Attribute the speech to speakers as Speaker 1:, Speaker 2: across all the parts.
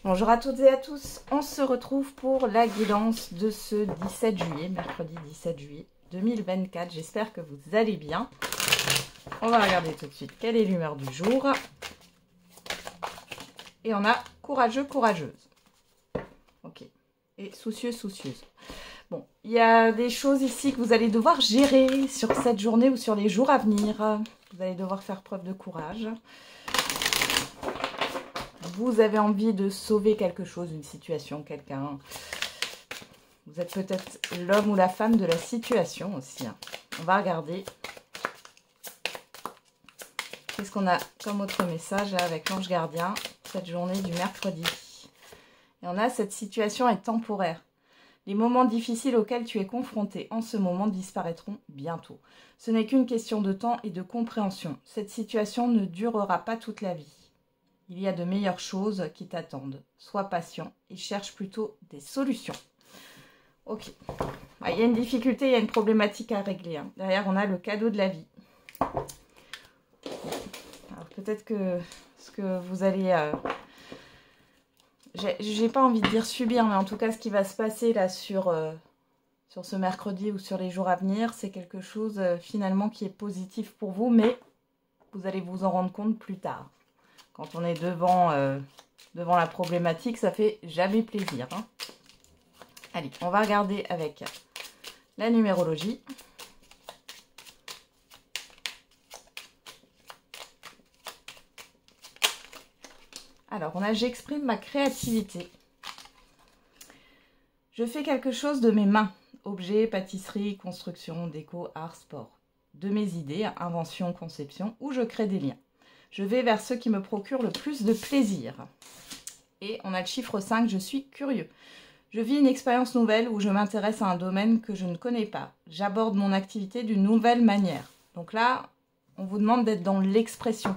Speaker 1: Bonjour à toutes et à tous, on se retrouve pour la guidance de ce 17 juillet, mercredi 17 juillet 2024. J'espère que vous allez bien. On va regarder tout de suite quelle est l'humeur du jour. Et on a courageux, courageuse. Ok. Et soucieux, soucieuse. Bon, il y a des choses ici que vous allez devoir gérer sur cette journée ou sur les jours à venir. Vous allez devoir faire preuve de courage. Vous avez envie de sauver quelque chose, une situation, quelqu'un. Vous êtes peut-être l'homme ou la femme de la situation aussi. On va regarder. Qu'est-ce qu'on a comme autre message là, avec l'ange gardien, cette journée du mercredi. Et on a cette situation est temporaire. Les moments difficiles auxquels tu es confronté en ce moment disparaîtront bientôt. Ce n'est qu'une question de temps et de compréhension. Cette situation ne durera pas toute la vie. Il y a de meilleures choses qui t'attendent. Sois patient et cherche plutôt des solutions. Ok. Il y a une difficulté, il y a une problématique à régler. Derrière, on a le cadeau de la vie. Alors peut-être que ce que vous allez... j'ai pas envie de dire subir, mais en tout cas, ce qui va se passer là sur ce mercredi ou sur les jours à venir, c'est quelque chose finalement qui est positif pour vous, mais vous allez vous en rendre compte plus tard. Quand on est devant la problématique, ça fait jamais plaisir. Allez, on va regarder avec la numérologie. Alors, on a « J'exprime ma créativité. Je fais quelque chose de mes mains. Objets, pâtisserie, construction, déco, art, sport. De mes idées, invention, conception, où je crée des liens. Je vais vers ceux qui me procurent le plus de plaisir. » Et on a le chiffre 5, je suis curieux. Je vis une expérience nouvelle où je m'intéresse à un domaine que je ne connais pas. J'aborde mon activité d'une nouvelle manière. Donc là, on vous demande d'être dans l'expression.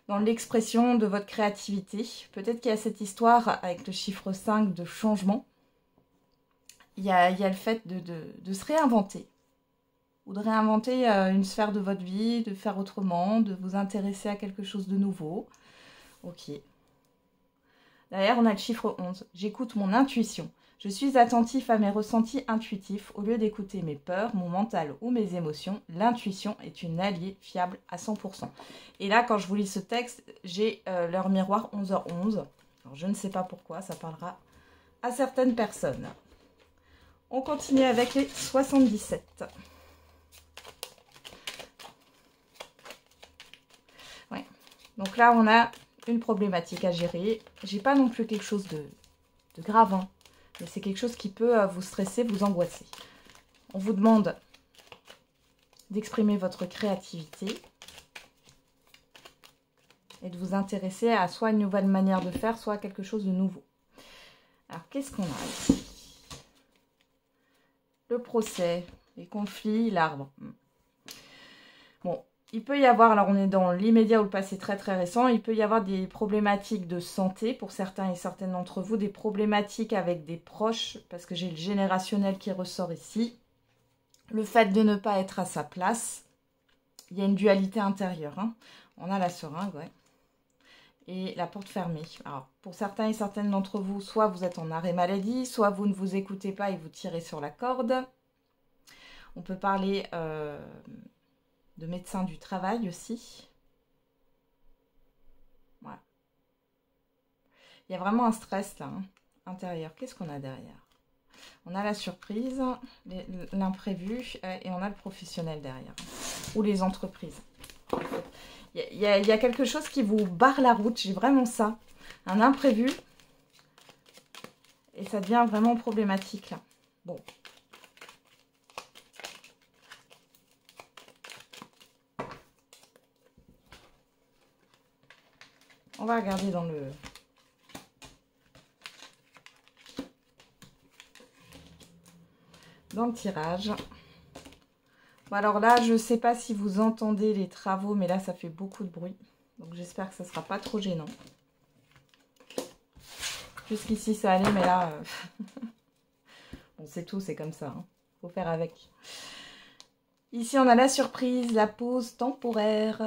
Speaker 1: Dans l'expression de votre créativité. Peut-être qu'il y a cette histoire avec le chiffre 5 de changement. Il y a le fait de se réinventer. Ou de réinventer une sphère de votre vie, de faire autrement, de vous intéresser à quelque chose de nouveau. Ok. Derrière, on a le chiffre 11. J'écoute mon intuition. Je suis attentif à mes ressentis intuitifs. Au lieu d'écouter mes peurs, mon mental ou mes émotions, l'intuition est une alliée fiable à 100%. Et là, quand je vous lis ce texte, j'ai l'heure miroir 11h11. Alors, je ne sais pas pourquoi, ça parlera à certaines personnes. On continue avec les 77. Ouais. Donc là, on a une problématique à gérer. J'ai pas non plus quelque chose de grave, mais c'est quelque chose qui peut vous stresser, vous angoisser. On vous demande d'exprimer votre créativité et de vous intéresser à soit une nouvelle manière de faire, soit à quelque chose de nouveau. Alors, qu'est-ce qu'on a ici? Le procès, les conflits, l'arbre. Bon. Il peut y avoir, alors on est dans l'immédiat ou le passé très très récent, il peut y avoir des problématiques de santé pour certains et certaines d'entre vous, des problématiques avec des proches, parce que j'ai le générationnel qui ressort ici. Le fait de ne pas être à sa place, il y a une dualité intérieure. On a la seringue, ouais. Et la porte fermée. Alors pour certains et certaines d'entre vous, soit vous êtes en arrêt maladie, soit vous ne vous écoutez pas et vous tirez sur la corde. On peut parler... de médecin du travail aussi. Voilà. Il y a vraiment un stress là, intérieur. Qu'est-ce qu'on a derrière? On a la surprise, l'imprévu et on a le professionnel derrière. Ou les entreprises. Il y a quelque chose qui vous barre la route, j'ai vraiment ça. Un imprévu. Et ça devient vraiment problématique là. Bon. On va regarder dans le tirage. Bon, alors là, je ne sais pas si vous entendez les travaux, mais là, ça fait beaucoup de bruit. Donc, j'espère que ça ne sera pas trop gênant. Jusqu'ici, ça allait, mais là... bon, c'est tout, c'est comme ça. Faut faire avec. Ici, on a la surprise, la pause temporaire.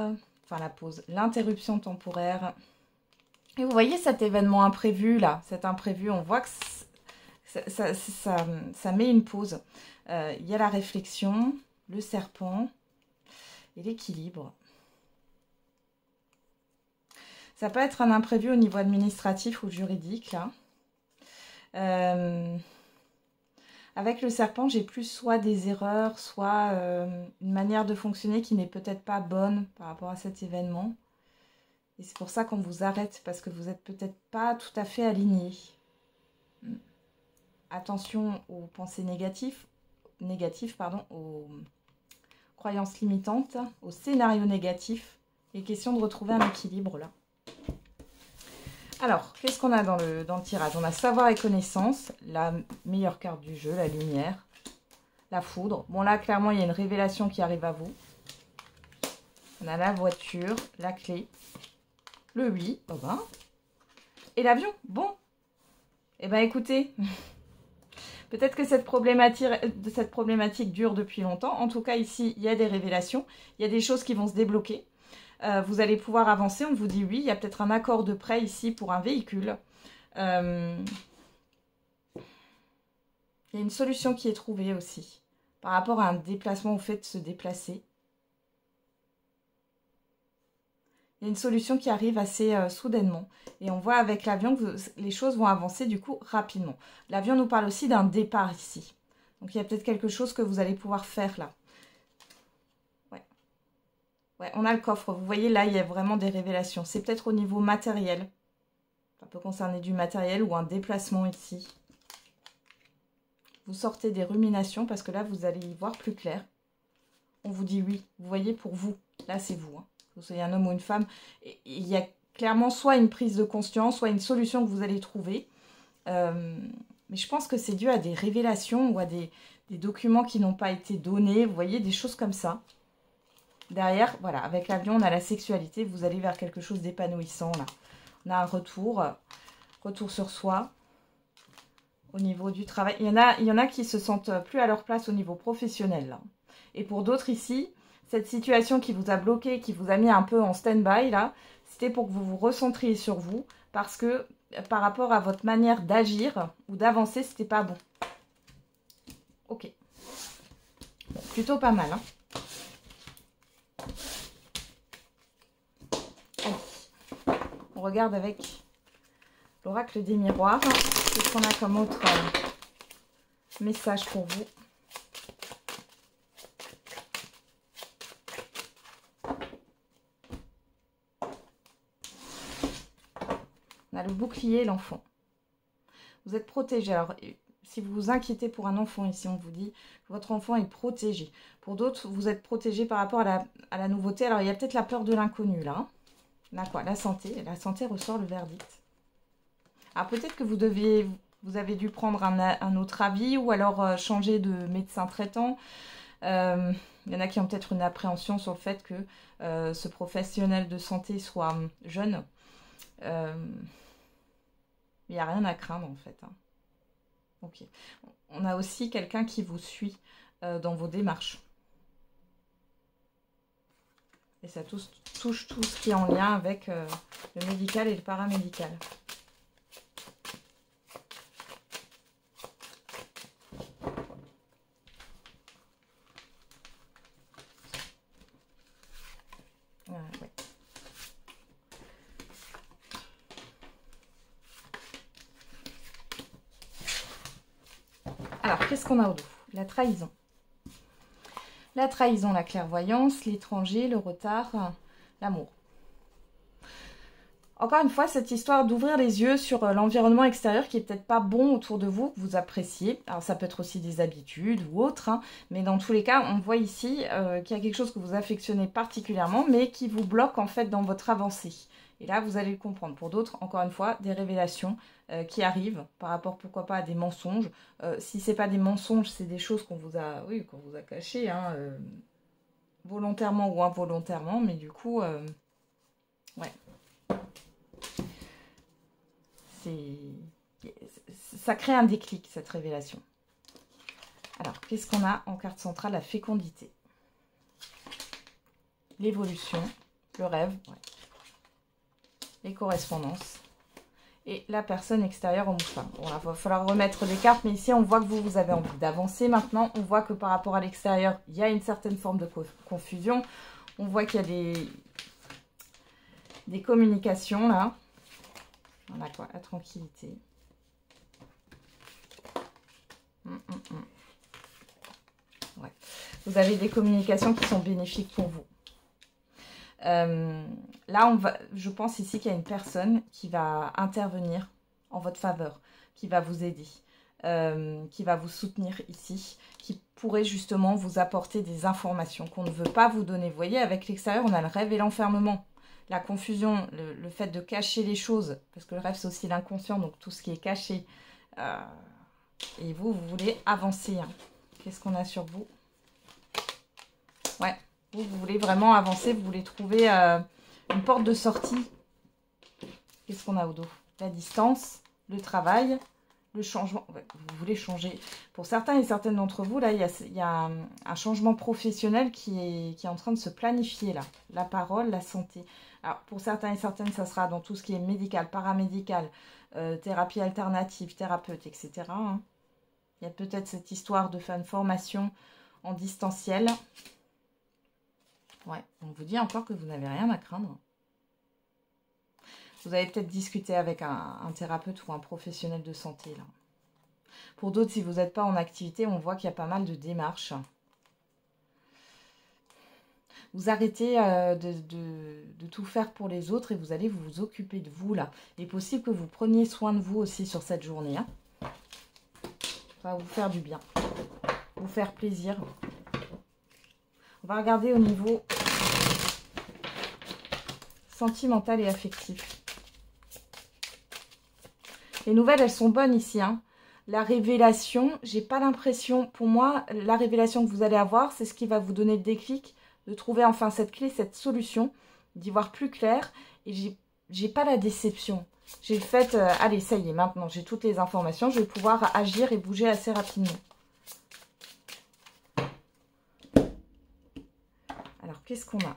Speaker 1: Enfin, la pause, l'interruption temporaire. Et vous voyez cet événement imprévu là, cet imprévu, on voit que ça met une pause. Il y a la réflexion, le serpent et l'équilibre. Ça peut être un imprévu au niveau administratif ou juridique là. Avec le serpent, j'ai plus soit des erreurs, soit une manière de fonctionner qui n'est peut-être pas bonne par rapport à cet événement. Et c'est pour ça qu'on vous arrête, parce que vous n'êtes peut-être pas tout à fait aligné. Attention aux pensées négatives, aux croyances limitantes, aux scénarios négatifs. Il est question de retrouver un équilibre là. Alors, qu'est-ce qu'on a dans le tirage? On a savoir et connaissance, la meilleure carte du jeu, la lumière, la foudre. Bon là, clairement, il y a une révélation qui arrive à vous. On a la voiture, la clé, le oui, oh ben, et l'avion. Bon, eh ben écoutez, peut-être que cette problématique dure depuis longtemps. En tout cas, ici, il y a des révélations, il y a des choses qui vont se débloquer. Vous allez pouvoir avancer, on vous dit oui, il y a peut-être un accord de prêt ici pour un véhicule. Il y a une solution qui est trouvée aussi, par rapport à un déplacement, au fait de se déplacer. Il y a une solution qui arrive assez soudainement. Et on voit avec l'avion que les choses vont avancer du coup rapidement. L'avion nous parle aussi d'un départ ici. Donc il y a peut-être quelque chose que vous allez pouvoir faire là. Ouais, on a le coffre. Vous voyez là, il y a vraiment des révélations. C'est peut-être au niveau matériel. Ça peut concerner du matériel ou un déplacement ici. Vous sortez des ruminations parce que là, vous allez y voir plus clair. On vous dit oui. Vous voyez, pour vous. Là, c'est vous. Hein. Que vous soyez un homme ou une femme. Et il y a clairement soit une prise de conscience, soit une solution que vous allez trouver. Mais je pense que c'est dû à des révélations ou à des documents qui n'ont pas été donnés. Vous voyez, des choses comme ça. Derrière, voilà, avec l'avion, on a la sexualité. Vous allez vers quelque chose d'épanouissant, là. On a un retour sur soi. Au niveau du travail. Il y en a qui se sentent plus à leur place au niveau professionnel, là. Et pour d'autres ici, cette situation qui vous a bloqué, qui vous a mis un peu en stand-by, là, c'était pour que vous vous recentriez sur vous. Parce que, par rapport à votre manière d'agir ou d'avancer, c'était pas bon. Ok. Bon, plutôt pas mal, hein. On regarde avec l'oracle des miroirs. Qu'est-ce qu'on a comme autre message pour vous? On a le bouclier et l'enfant. Vous êtes protégé. Alors, si vous vous inquiétez pour un enfant ici, on vous dit que votre enfant est protégé. Pour d'autres, vous êtes protégé par rapport à la nouveauté. Alors, il y a peut-être la peur de l'inconnu, là. Là, quoi, la santé. La santé ressort le verdict. Alors, peut-être que vous avez dû prendre un autre avis ou alors changer de médecin traitant. Il y en a qui ont peut-être une appréhension sur le fait que ce professionnel de santé soit jeune. Il n'y a rien à craindre, en fait. Hein. Ok. On a aussi quelqu'un qui vous suit dans vos démarches. Et ça touche tout ce qui est en lien avec le médical et le paramédical. Ouais. Alors, qu'est-ce qu'on a au dos? La trahison. La trahison, la clairvoyance, l'étranger, le retard, l'amour. Encore une fois, cette histoire d'ouvrir les yeux sur l'environnement extérieur qui est peut-être pas bon autour de vous, que vous appréciez. Alors ça peut être aussi des habitudes ou autres, hein, mais dans tous les cas, on voit ici qu'il y a quelque chose que vous affectionnez particulièrement, mais qui vous bloque en fait dans votre avancée. Et là, vous allez le comprendre. Pour d'autres, encore une fois, des révélations qui arrivent par rapport, pourquoi pas, à des mensonges. Si c'est pas des mensonges, c'est des choses qu'on vous a cachées, hein, volontairement ou involontairement, mais du coup, ouais. Ça crée un déclic, cette révélation. Alors, qu'est-ce qu'on a en carte centrale? La fécondité. L'évolution, le rêve, ouais. Les correspondances, et la personne extérieure homme ou femme. Bon, là, il va falloir remettre les cartes, mais ici, on voit que vous avez envie d'avancer maintenant. On voit que par rapport à l'extérieur, il y a une certaine forme de confusion. On voit qu'il y a des communications, là. Voilà quoi, la tranquillité. Ouais. Vous avez des communications qui sont bénéfiques pour vous. Là, je pense ici qu'il y a une personne qui va intervenir en votre faveur, qui va vous aider, qui va vous soutenir ici, qui pourrait justement vous apporter des informations qu'on ne veut pas vous donner. Vous voyez, avec l'extérieur, on a le rêve et l'enfermement, la confusion, le fait de cacher les choses, parce que le rêve, c'est aussi l'inconscient, donc tout ce qui est caché. Et vous voulez avancer. Hein. Qu'est-ce qu'on a sur vous? Ouais. Vous voulez vraiment avancer, vous voulez trouver une porte de sortie. Qu'est-ce qu'on a au dos? La distance, le travail, le changement. Ouais, vous voulez changer. Pour certains et certaines d'entre vous, là, il y a un changement professionnel qui est en train de se planifier, là. La parole, la santé. Alors, pour certains et certaines, ça sera dans tout ce qui est médical, paramédical, thérapie alternative, thérapeute, etc. Hein. Il y a peut-être cette histoire de faire une formation en distanciel. Ouais, on vous dit encore que vous n'avez rien à craindre. Vous avez peut-être discuté avec un thérapeute ou un professionnel de santé, là. Pour d'autres, si vous n'êtes pas en activité, on voit qu'il y a pas mal de démarches. Vous arrêtez de tout faire pour les autres et vous allez vous occuper de vous, là. Il est possible que vous preniez soin de vous aussi sur cette journée. Hein. Ça va vous faire du bien. Vous faire plaisir. On va regarder au niveau sentimental et affectif. Les nouvelles, elles sont bonnes ici. Hein. La révélation, j'ai pas l'impression, pour moi, la révélation que vous allez avoir, c'est ce qui va vous donner le déclic de trouver enfin cette clé, cette solution, d'y voir plus clair. Et j'ai pas la déception. J'ai le fait, allez, ça y est, maintenant, j'ai toutes les informations, je vais pouvoir agir et bouger assez rapidement. Alors, qu'est-ce qu'on a?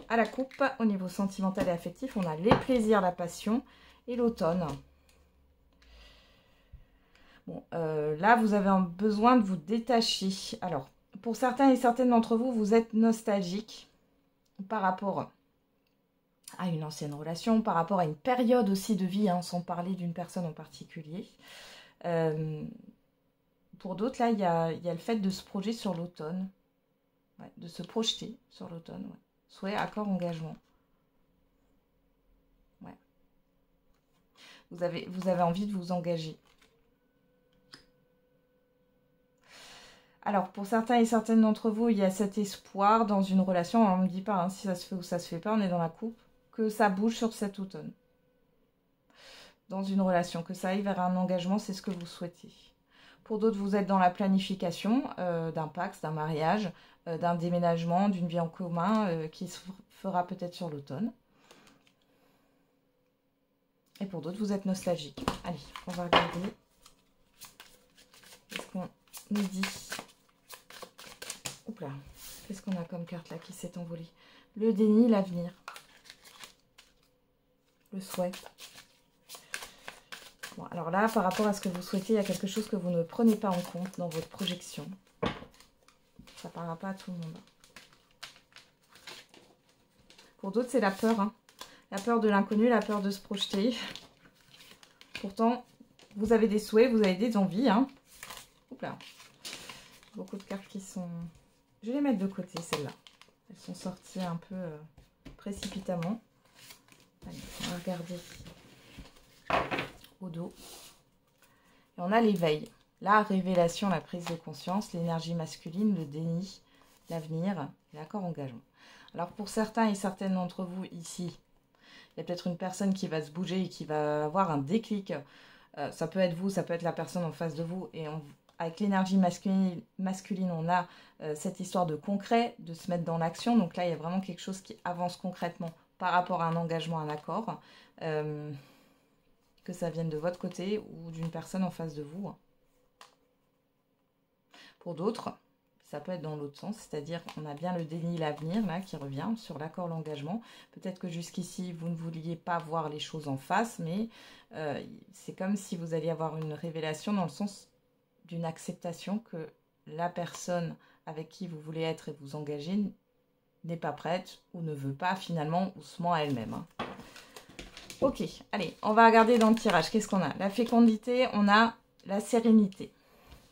Speaker 1: À la coupe, au niveau sentimental et affectif, on a les plaisirs, la passion et l'automne. Bon, là, vous avez un besoin de vous détacher. Alors, pour certains et certaines d'entre vous, vous êtes nostalgique par rapport à une ancienne relation, par rapport à une période aussi de vie, hein, sans parler d'une personne en particulier. Pour d'autres, là, il y a le fait de se projeter sur l'automne. Ouais, de se projeter sur l'automne. Ouais. Souhait, accord, engagement. Ouais. Vous avez envie de vous engager. Alors, pour certains et certaines d'entre vous, il y a cet espoir dans une relation. On ne me dit pas hein, si ça se fait ou ça se fait pas, on est dans la coupe. Que ça bouge sur cet automne. Dans une relation, que ça aille vers un engagement, c'est ce que vous souhaitez. Pour d'autres, vous êtes dans la planification d'un Pacs, d'un mariage, d'un déménagement, d'une vie en commun qui se fera peut-être sur l'automne. Et pour d'autres, vous êtes nostalgique. Allez, on va regarder. Qu'est-ce qu'on nous dit? Oups là, qu'est-ce qu'on a comme carte là qui s'est envolée? Le déni, l'avenir. Le souhait. Bon, alors là, par rapport à ce que vous souhaitez, il y a quelque chose que vous ne prenez pas en compte dans votre projection. Ça ne parlera pas à tout le monde. Pour d'autres, c'est la peur. Hein. La peur de l'inconnu, la peur de se projeter. Pourtant, vous avez des souhaits, vous avez des envies. Hein. Oups là. Beaucoup de cartes qui sont... Je vais les mettre de côté, celles-là. Elles sont sorties un peu précipitamment. Allez, on va regarder au dos. Et on a l'éveil. La révélation, la prise de conscience, l'énergie masculine, le déni, l'avenir, l'accord engagement. Alors pour certains et certaines d'entre vous ici, il y a peut-être une personne qui va se bouger et qui va avoir un déclic. Ça peut être vous, ça peut être la personne en face de vous. Et avec l'énergie masculine, on a cette histoire de concret, de se mettre dans l'action. Donc là, il y a vraiment quelque chose qui avance concrètement par rapport à un engagement, un accord. Que ça vienne de votre côté ou d'une personne en face de vous. Pour d'autres, Ça peut être dans l'autre sens, c'est-à-dire qu'on a bien le déni, l'avenir, là, qui revient sur l'accord, l'engagement. Peut-être que jusqu'ici, vous ne vouliez pas voir les choses en face, mais c'est comme si vous alliez avoir une révélation dans le sens d'une acceptation que la personne avec qui vous voulez être et vous engager n'est pas prête ou ne veut pas finalement ou se ment à elle-même. Hein. Ok, allez, on va regarder dans le tirage. Qu'est-ce qu'on a? La fécondité, on a la sérénité.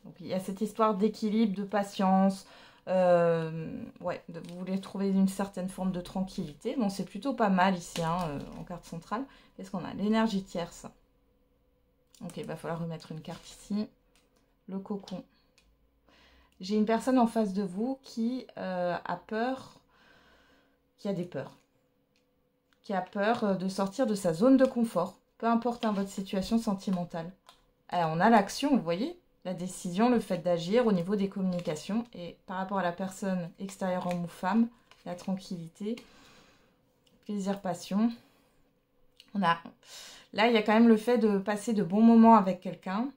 Speaker 1: Donc, il y a cette histoire d'équilibre, de patience. Vous voulez trouver une certaine forme de tranquillité. Bon, c'est plutôt pas mal ici, hein, en carte centrale. Qu'est-ce qu'on a? L'énergie tierce. Ok, il va falloir remettre une carte ici. Le cocon. J'ai une personne en face de vous qui a peur, qui a des peurs. Qui a peur de sortir de sa zone de confort. Peu importe votre situation sentimentale. Alors, on a l'action, vous voyez ? La décision, le fait d'agir au niveau des communications. Et par rapport à la personne extérieure, homme ou femme, la tranquillité, plaisir, passion. Là, il y a quand même le fait de passer de bons moments avec quelqu'un.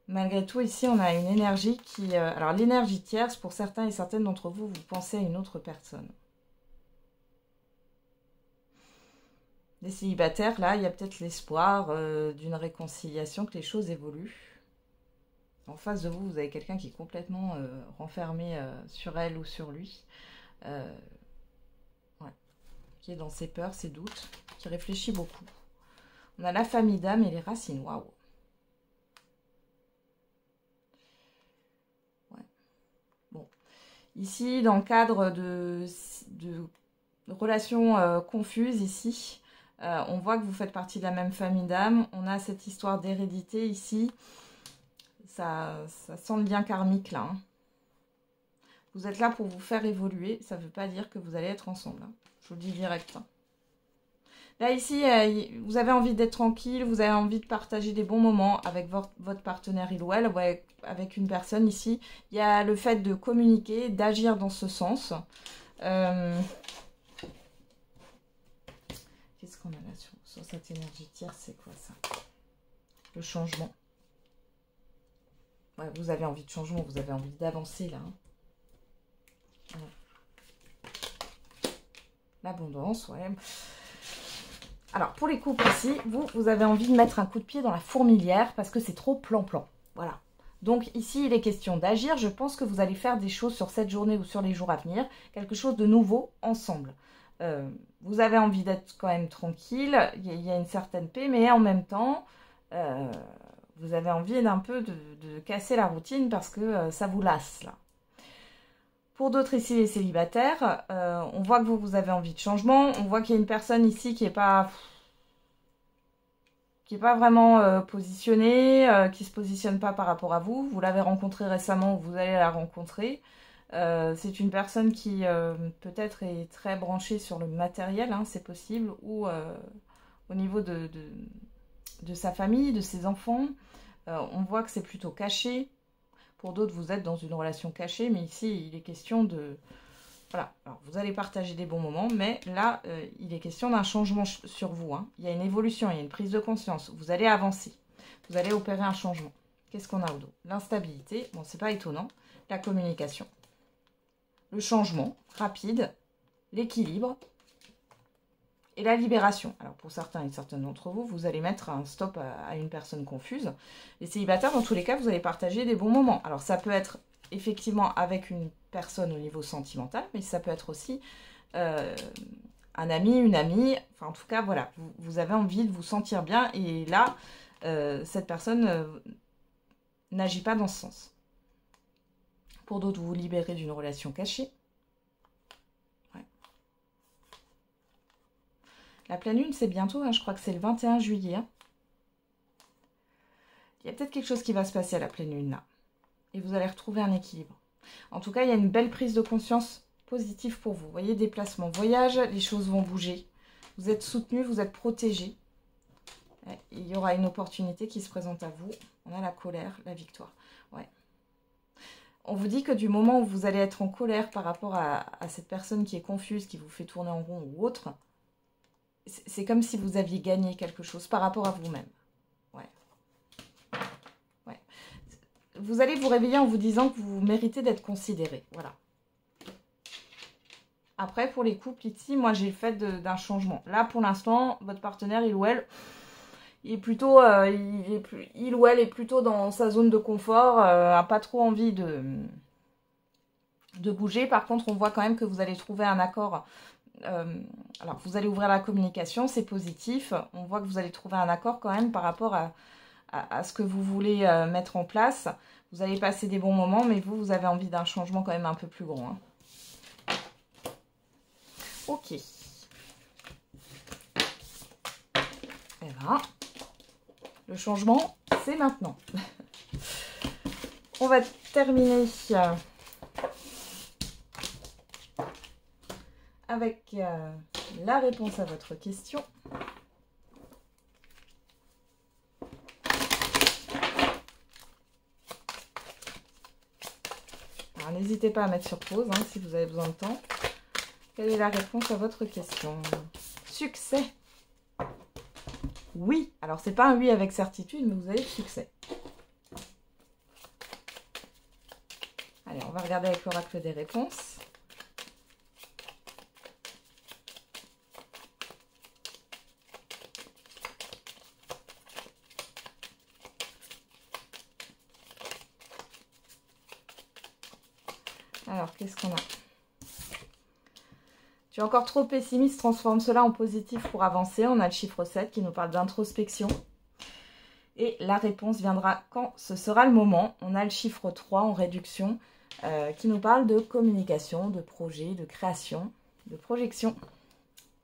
Speaker 1: Malgré tout, ici, on a une énergie qui... alors, l'énergie tierce, pour certains et certaines d'entre vous, vous pensez à une autre personne. Les célibataires, là, il y a peut-être l'espoir d'une réconciliation, que les choses évoluent. En face de vous, vous avez quelqu'un qui est complètement renfermé sur elle ou sur lui. Qui est dans ses peurs, ses doutes, qui réfléchit beaucoup. On a la famille d'âme et les racines. Waouh! Ouais. Bon. Ici, dans le cadre de relations confuses, ici, on voit que vous faites partie de la même famille d'âme. On a cette histoire d'hérédité ici. Ça sent le lien karmique là. Hein. Vous êtes là pour vous faire évoluer. Ça ne veut pas dire que vous allez être ensemble. Hein. Je vous le dis direct. Hein. Là, ici, vous avez envie d'être tranquille. Vous avez envie de partager des bons moments avec votre partenaire il ou elle. Ouais, avec une personne ici. Il y a le fait de communiquer, d'agir dans ce sens. Qu'est-ce qu'on a là sur cette énergie tierce? C'est quoi ça? Le changement. Ouais, vous avez envie de changement, vous avez envie d'avancer là. Hein. Ouais. L'abondance, ouais. Alors, pour les couples ici, vous avez envie de mettre un coup de pied dans la fourmilière parce que c'est trop plan-plan. Voilà. Donc, ici, il est question d'agir. Je pense que vous allez faire des choses sur cette journée ou sur les jours à venir. Quelque chose de nouveau ensemble. Vous avez envie d'être quand même tranquille. Il y a une certaine paix, mais en même temps... vous avez envie d'un peu de casser la routine parce que ça vous lasse là. Pour d'autres ici, les célibataires, on voit que vous avez envie de changement. On voit qu'il y a une personne ici qui n'est pas vraiment positionnée, qui ne se positionne pas par rapport à vous. Vous l'avez rencontrée récemment ou vous allez la rencontrer. C'est une personne qui peut-être est très branchée sur le matériel, hein, c'est possible, ou au niveau de sa famille, de ses enfants. On voit que c'est plutôt caché. Pour d'autres, vous êtes dans une relation cachée, mais ici, il est question de... Voilà, alors vous allez partager des bons moments, mais là, il est question d'un changement sur vous. Hein. Il y a une évolution, il y a une prise de conscience. Vous allez avancer. Vous allez opérer un changement. Qu'est-ce qu'on a au dos? L'instabilité, bon, c'est pas étonnant. La communication. Le changement rapide. L'équilibre. Et la libération. Alors pour certains et certaines d'entre vous, vous allez mettre un stop à une personne confuse. Les célibataires, dans tous les cas, vous allez partager des bons moments. Alors ça peut être effectivement avec une personne au niveau sentimental, mais ça peut être aussi un ami, une amie. Enfin en tout cas, voilà, vous avez envie de vous sentir bien. Et là, cette personne n'agit pas dans ce sens. Pour d'autres, vous vous libérez d'une relation cachée. La pleine lune, c'est bientôt, hein, je crois que c'est le 21 juillet. Hein. Il y a peut-être quelque chose qui va se passer à la pleine lune, là. Et vous allez retrouver un équilibre. En tout cas, il y a une belle prise de conscience positive pour vous. Vous voyez, déplacement, voyage, les choses vont bouger. Vous êtes soutenu, vous êtes protégé. Il y aura une opportunité qui se présente à vous. On a la colère, la victoire. Ouais. On vous dit que du moment où vous allez être en colère par rapport à cette personne qui est confuse, qui vous fait tourner en rond ou autre... C'est comme si vous aviez gagné quelque chose par rapport à vous-même. Ouais. Ouais. vous allez vous réveiller en vous disant que vous méritez d'être considéré. Voilà. Après, pour les couples ici, moi, j'ai le fait d'un changement. Là, pour l'instant, votre partenaire, il ou elle, il est plutôt, il ou elle est plutôt dans sa zone de confort, n'a pas trop envie de bouger. Par contre, on voit quand même que vous allez trouver un accord. Alors, vous allez ouvrir la communication, c'est positif. On voit que vous allez trouver un accord quand même par rapport à ce que vous voulez mettre en place. Vous allez passer des bons moments, mais vous avez envie d'un changement quand même un peu plus grand. Hein. Ok. Et là, le changement, c'est maintenant. On va terminer avec la réponse à votre question. Alors, n'hésitez pas à mettre sur pause hein, si vous avez besoin de temps. Quelle est la réponse à votre question? Succès. Oui. Alors, c'est pas un oui avec certitude, mais vous avez le succès. Allez, on va regarder avec l'oracle des réponses. Alors, qu'est-ce qu'on a? Tu es encore trop pessimiste, transforme cela en positif pour avancer. On a le chiffre 7 qui nous parle d'introspection. Et la réponse viendra quand ce sera le moment. On a le chiffre 3 en réduction qui nous parle de communication, de projet, de création, de projection.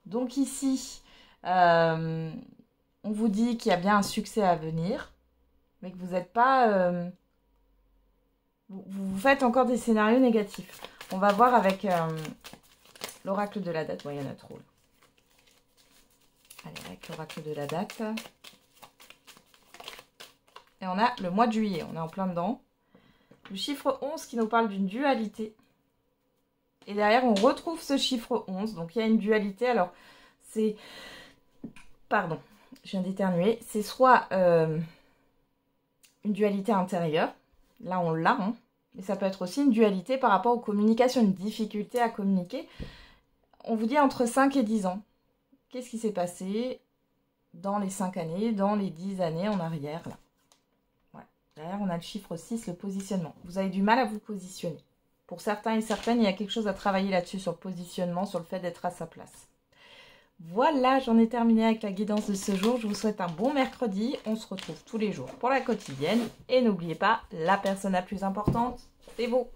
Speaker 1: Donc ici, on vous dit qu'il y a bien un succès à venir, mais que vous n'êtes pas... vous faites encore des scénarios négatifs. On va voir avec... l'oracle de la date, il y en a trop. Allez, avec l'oracle de la date. Et on a le mois de juillet, on est en plein dedans. Le chiffre 11 qui nous parle d'une dualité. Et derrière, on retrouve ce chiffre 11. Donc, il y a une dualité. Alors, c'est... Pardon, je viens d'éternuer. C'est soit une dualité intérieure. Là, on l'a. Hein. Mais ça peut être aussi une dualité par rapport aux communications, une difficulté à communiquer. On vous dit entre 5 et 10 ans. Qu'est-ce qui s'est passé dans les 5 années, dans les 10 années en arrière là. Ouais. Derrière, on a le chiffre 6, le positionnement. Vous avez du mal à vous positionner. Pour certains et certaines, il y a quelque chose à travailler là-dessus, sur le positionnement, sur le fait d'être à sa place. Voilà, j'en ai terminé avec la guidance de ce jour. Je vous souhaite un bon mercredi. On se retrouve tous les jours pour la quotidienne. Et n'oubliez pas, la personne la plus importante, c'est vous.